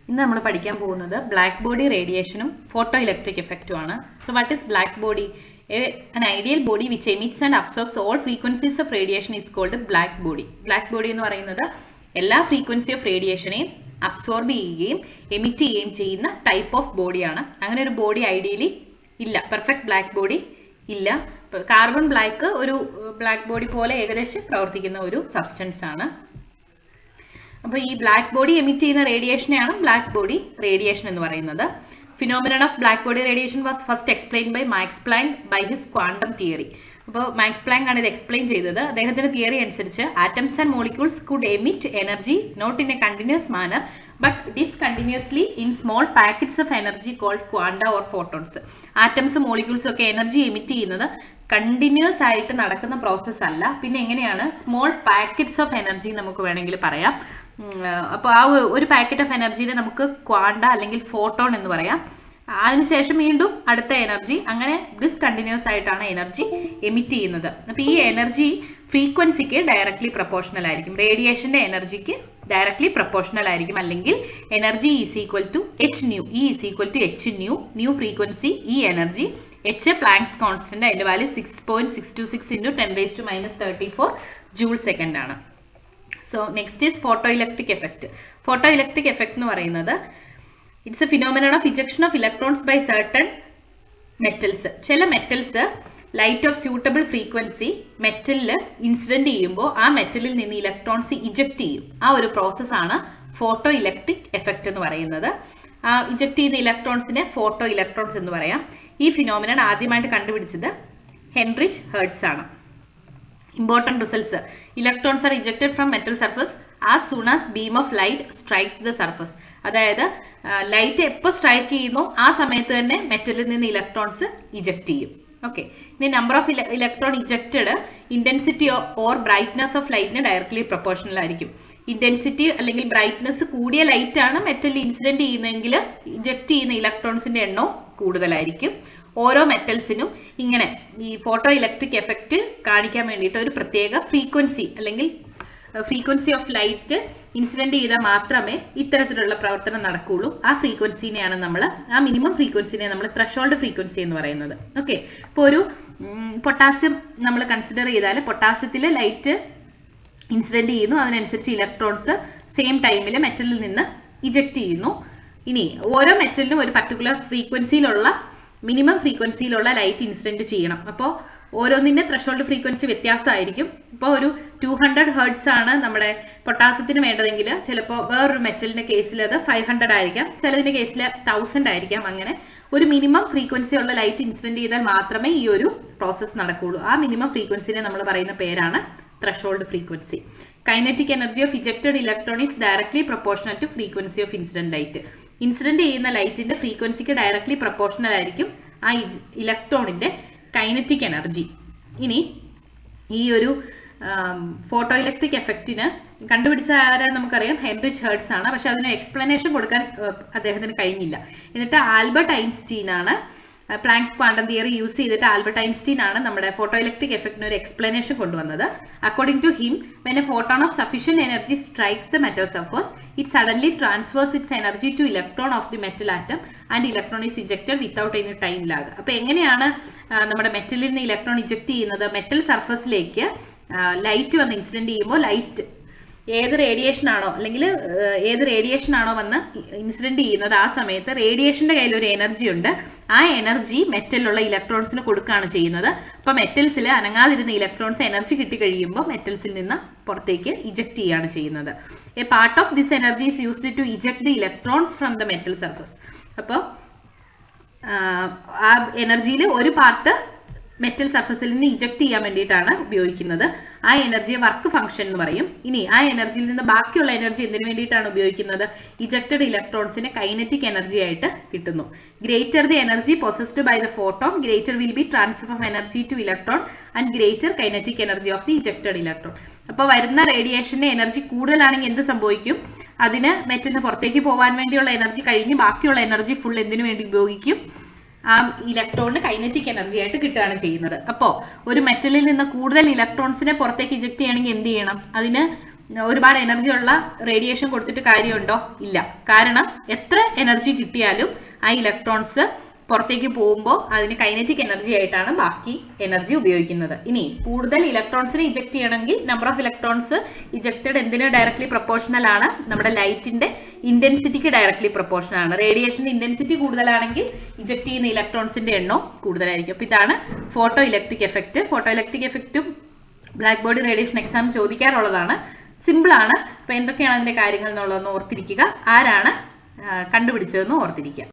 ഇന്ന് നമ്മൾ പഠിക്കാൻ പോകുന്നത് ബ്ലാക്ക് ബോഡി റേഡിയേഷനും ഫോട്ടോ ഇലക്ട്രിക് എഫക്റ്റും ആണ്. So what is black body? An ideal body which emits and absorbs all frequencies of radiation is called black body. Black body എന്ന് പറയുന്നത് എല്ലാ ഫ്രീക്വൻസി ഓഫ് റേഡിയേഷനെയും അബ്സോർബ് ചെയ്യുകയും എമിറ്റ് ചെയ്യുകയും ചെയ്യുന്ന ടൈപ്പ് ഓഫ് ബോഡിയാണ്. അങ്ങനെ ഒരു ബോഡി ഐഡിയലി ഇല്ല, പെർഫെക്റ്റ് ബ്ലാക്ക് ബോഡി ഇല്ല. കാർബൺ ബ്ലാക്ക് ഒരു ബ്ലാക്ക് ബോഡി പോലെ ഏകദേശം പ്രവർത്തിക്കുന്ന ഒരു സബ്സ്റ്റൻസ് ആണ്. അപ്പോൾ ഈ ബ്ലാക്ക് ബോഡി എമിറ്റ് ചെയ്യുന്ന റേഡിയേഷനെയാണ് ബ്ലാക്ക് ബോഡി റേഡിയേഷൻ എന്ന് പറയുന്നത്. Phenomenon of black body radiation was first explained by Max Planck by his quantum theory. അപ്പോൾ മാക്സ് പ്ലാങ്ക് ആണ് ഇത് എക്സ്പ്ലെയിൻ ചെയ്തത്. അദ്ദേഹത്തിന്റെ തിയറി അനുസരിച്ച് atoms and molecules could emit energy not in a continuous manner but discontinuously in small packets of energy called quanta or photons. ആറ്റംസും മോളിക്യൂൾസും ഒക്കെ energy emit ചെയ്യുന്നത് കണ്ടിന്യൂസ് ആയിട്ട് നടക്കുന്ന പ്രോസസ്സ് അല്ല, പിന്നെ എങ്ങനെയാണ് സ്മോൾ പാക്കറ്റ്സ് ഓഫ് എനർജി നമുക്ക് വേണമെങ്കിൽ പറയാം. അപ്പോൾ ആ ഒരു പാക്കറ്റ് ഓഫ് എനർജിയിൽ നമുക്ക് ക്വാണ്ട അല്ലെങ്കിൽ ഫോട്ടോൺ എന്ന് പറയാം. അതിനുശേഷം വീണ്ടും അടുത്ത എനർജി, അങ്ങനെ ഡിസ്കണ്ടിന്യൂസ് ആയിട്ടാണ് എനർജി എമിറ്റ് ചെയ്യുന്നത്. അപ്പോൾ ഈ എനർജി ഫ്രീക്വൻസിക്ക് ഡയറക്ട്ലി പ്രൊപ്പോർഷണൽ ആയിരിക്കും, റേഡിയേഷന്റെ എനർജിക്ക് ഡയറക്ട്ലി പ്രൊപ്പോർഷണൽ ആയിരിക്കും. അല്ലെങ്കിൽ energy is equal to h nu, E is equal to h nu, nu frequency ഈ എനർജി, എച്ച് പ്ലാങ്ക്സ് കോൺസ്റ്റന്റ്, അതിന്റെ വാല്യൂ 6.626 ഇൻറ്റു 10⁻⁻34 ജൂൾ സെക്കൻഡ് ആണ്. So next is photo electric effect. Photo electric effect എന്ന് പറയുന്നത് it's a phenomenon of ejection of electrons by certain metals. ചില metals light of suitable frequency മെറ്റലിൽ incident ചെയ്യുമ്പോൾ ആ മെറ്റലിൽ നിന്ന് electrons eject ചെയ്യും. ആ ഒരു പ്രോസസ്സാണ് ഫോട്ടോ ഇലക്ട്രിക് എഫക്റ്റ് എന്ന് പറയുന്നത്. ഇജക്ട് ചെയ്യുന്ന ഇലക്ട്രോൺസിനെ ഫോട്ടോ ഇലക്ട്രോൺസ് എന്ന് പറയാം. ഈ ഫിനോമിനൺ ആദ്യമായിട്ട് കണ്ടുപിടിച്ചത് ഹെൻറിച്ച് ഹെർട്സ് ആണ്. Important results: electrons are ejected from metal surface as soon as beam of light strikes the surface. അതായത് ലൈറ്റ് എപ്പോൾ സ്ട്രൈക്ക് ചെയ്യുന്നു ആ സമയത്ത് തന്നെ മെറ്റലിൽ നിന്ന് ഇലക്ട്രോൺസ് ഇജക്ട് ചെയ്യും. ഓക്കെ, ഇനി number of electron ejected intensity or brightness of ലൈറ്റിന് ഡയറക്ട്ലി പ്രൊപ്പോർഷണൽ ആയിരിക്കും. ഇന്റൻസിറ്റി അല്ലെങ്കിൽ ബ്രൈറ്റ്നസ് കൂടിയ ലൈറ്റ് ആണ് മെറ്റലിൽ ഇൻസിഡന്റ് ചെയ്യുന്നതെങ്കിൽ ഇജക്ട് ചെയ്യുന്ന ഇലക്ട്രോൺസിന്റെ എണ്ണവും കൂടുതലായിരിക്കും. ഓരോ മെറ്റൽസിനും ഇങ്ങനെ ഈ ഫോട്ടോ ഇലക്ട്രിക് എഫക്റ്റ് കാണിക്കാൻ വേണ്ടിയിട്ട് ഒരു പ്രത്യേക ഫ്രീക്വൻസി അല്ലെങ്കിൽ ഫ്രീക്വൻസി ഓഫ് ലൈറ്റ് ഇൻസിഡന്റ് ചെയ്താൽ മാത്രമേ ഇത്തരത്തിലുള്ള പ്രവർത്തനം നടക്കുകയുള്ളൂ. ആ ഫ്രീക്വൻസിനെയാണ് നമ്മൾ, ആ മിനിമം ഫ്രീക്വൻസിനെ നമ്മൾ ത്രെഷോൾഡ് ഫ്രീക്വൻസി എന്ന് പറയുന്നത്. ഓക്കെ, ഇപ്പോൾ ഒരു പൊട്ടാസ്യം നമ്മൾ കൺസിഡർ ചെയ്താൽ പൊട്ടാസ്യത്തിൽ ലൈറ്റ് ഇൻസിഡന്റ് ചെയ്യുന്നു, അതിനനുസരിച്ച് ഇലക്ട്രോൺസ് സെയിം ടൈമിൽ മെറ്റലിൽ നിന്ന് ഇജക്ട് ചെയ്യുന്നു. ഇനി ഓരോ മെറ്റലിനും ഒരു പർട്ടിക്കുലർ ഫ്രീക്വൻസിയിലുള്ള മിനിമം ഫ്രീക്വൻസിയിലുള്ള ലൈറ്റ് ഇൻസിഡന്റ് ചെയ്യണം. അപ്പോൾ ഓരോന്നിന്റെ ത്രെഷോൾഡ് ഫ്രീക്വൻസി വ്യത്യാസമായിരിക്കും. ഇപ്പോൾ ഒരു 200 ഹെർട്സ് ആണ് നമ്മുടെ പൊട്ടാസ്യത്തിന് വേണ്ടതെങ്കിൽ ചിലപ്പോൾ വേറൊരു മെറ്റലിന്റെ കേസിൽ അത് 500 ആയിരിക്കാം, ചിലതിന്റെ കേസിൽ 1000 ആയിരിക്കാം. അങ്ങനെ ഒരു മിനിമം ഫ്രീക്വൻസി ഉള്ള ലൈറ്റ് ഇൻസിഡന്റ് ചെയ്താൽ മാത്രമേ ഈ ഒരു പ്രോസസ്സ് നടക്കുകയുള്ളൂ. ആ മിനിമം ഫ്രീക്വൻസിനെ നമ്മൾ പറയുന്ന പേരാണ് threshold frequency. Kinetic energy of ejected electron is directly proportional to frequency of incident light. Incident ചെയ്യുന്ന ലൈറ്റിന്റെ ഫ്രീക്വൻസിക്ക് ഡയറക്ട്ലി പ്രൊപ്പോർഷണൽ ആയിരിക്കും ആ ഇലക്ട്രോണിന്റെ കൈനറ്റിക് എനർജി. ഇനി ഈ ഒരു ഫോട്ടോ ഇലക്ട്രിക് എഫക്റ്റിന് കണ്ടുപിടിച്ച ആരാണ് നമുക്കറിയാം, ഹെൻറിച്ച് ഹെർട്സ് ആണ്. പക്ഷെ അതിന് എക്സ്പ്ലനേഷൻ കൊടുക്കാൻ അദ്ദേഹത്തിന് കഴിഞ്ഞില്ല. എന്നിട്ട് ആൽബർട്ട് ഐൻസ്റ്റീൻ ആണ് പ്ലാങ്ക്സ് ക്വാണ്ടം തിയറി യൂസ് ചെയ്തിട്ട് ആൽബർട്ട് ഐൻസ്റ്റീൻ ആണ് നമ്മുടെ ഫോട്ടോ ഇലക്ട്രിക് എഫക്റ്റിന് ഒരു എക്സ്പ്ലനേഷൻ കൊണ്ടുവന്നത്. According to him, when a photon of sufficient energy strikes the metal surface, it suddenly transfers its energy to electron of the metal atom and electron is ejected without any time lag. അപ്പോൾ എങ്ങനെയാണ് നമ്മുടെ മെറ്റലിൽ നിന്ന് electron eject ചെയ്യുന്നത്? Metal സർഫസിലേക്ക് light വന്ന് incident ചെയ്യുമ്പോൾ light ഏത് radiation ആണോ അല്ലെങ്കിൽ ഏത് റേഡിയേഷൻ ആണോ വന്ന് ഇൻസിഡന്റ് ചെയ്യുന്നത് ആ സമയത്ത് റേഡിയേഷന്റെ കയ്യിൽ ഒരു എനർജി ഉണ്ട്. ആ എനർജി മെറ്റലിലുള്ള ഇലക്ട്രോൺസിന് കൊടുക്കുകയാണ് ചെയ്യുന്നത്. അപ്പൊ മെറ്റൽസിൽ അനങ്ങാതിരുന്ന ഇലക്ട്രോൺസ് എനർജി കിട്ടിക്കഴിയുമ്പോൾ മെറ്റൽസിൽ നിന്ന് പുറത്തേക്ക് ഇജക്ട് ചെയ്യുകയാണ് ചെയ്യുന്നത്. A part of this energy is used to eject the electrons from the metal surface. അപ്പോൾ ആ എനർജിയിൽ ഒരു പാർട്ട് മെറ്റൽ സർഫസിൽ നിന്ന് ഇജക്ട് ചെയ്യാൻ വേണ്ടിയിട്ടാണ് ഉപയോഗിക്കുന്നത്. ആ എനർജിയെ വർക്ക് ഫംഗ്ഷൻ എന്ന് പറയും. ഇനി ആ എനർജിയിൽ നിന്ന് ബാക്കിയുള്ള എനർജി എന്തിനു വേണ്ടിയിട്ടാണ് ഉപയോഗിക്കുന്നത്? ഇജക്റ്റഡ് ഇലക്ട്രോൺസിനെ കൈനറ്റിക് എനർജി ആയിട്ട് കിട്ടുന്നു. Greater the energy possessed by the photon, greater will be transfer of energy to electron and greater kinetic energy of the ejected electron. അപ്പോൾ വരുന്ന റേഡിയേഷന്റെ എനർജി കൂടുതലാണെങ്കിൽ എന്ത് സംഭവിക്കും? അതിന് മെറ്റലിന് പുറത്തേക്ക് പോകാൻ വേണ്ടിയുള്ള എനർജി കഴിഞ്ഞ് ബാക്കിയുള്ള എനർജി ഫുൾ എന്തിനു വേണ്ടി ഉപയോഗിക്കും? ആ ഇലക്ട്രോണിന് കൈനറ്റിക് എനർജി ആയിട്ട് കിട്ടുകയാണ് ചെയ്യുന്നത്. അപ്പോൾ ഒരു മെറ്റലിൽ നിന്ന് കൂടുതൽ ഇലക്ട്രോൺസിനെ പുറത്തേക്ക് ഇജക്ട് ചെയ്യണമെങ്കിൽ എന്ത് ചെയ്യണം? അതിന് ഒരുപാട് എനർജി ഉള്ള റേഡിയേഷൻ കൊടുത്തിട്ട് കാര്യമുണ്ടോ? ഇല്ല. കാരണം എത്ര എനർജി കിട്ടിയാലും ആ ഇലക്ട്രോൺസ് പുറത്തേക്ക് പോകുമ്പോൾ അതിന് കൈനറ്റിക് എനർജി ആയിട്ടാണ് ബാക്കി എനർജി ഉപയോഗിക്കുന്നത്. ഇനി കൂടുതൽ ഇലക്ട്രോൺസിനെ ഇജക്ട് ചെയ്യണമെങ്കിൽ നമ്പർ ഓഫ് ഇലക്ട്രോൺസ് ഇജക്റ്റഡ് എന്തിന് ഡയറക്ട്ലി പ്രൊപ്പോർഷണൽ ആണ്? നമ്മുടെ ലൈറ്റിന്റെ ഇന്റൻസിറ്റിക്ക് ഡയറക്ട്ലി പ്രൊപ്പോർഷണൽ ആണ്. റേഡിയേഷന്റെ ഇന്റൻസിറ്റി കൂടുതലാണെങ്കിൽ ഇജക്ട് ചെയ്യുന്ന ഇലക്ട്രോൺസിന്റെ എണ്ണം കൂടുതലായിരിക്കും. അപ്പൊ ഇതാണ് photo electric effect. Photo electric എഫക്റ്റും ബ്ലാക്ക് ബോഡി റേഡിയേഷൻ എക്സാം ചോദിക്കാറുള്ളതാണ്. സിമ്പിൾ ആണ്. അപ്പൊ എന്തൊക്കെയാണ് അതിന്റെ കാര്യങ്ങൾ എന്നുള്ളതെന്ന് ഓർത്തിരിക്കുക. ആരാണ് കണ്ടുപിടിച്ചതെന്ന് ഓർത്തിരിക്കുക.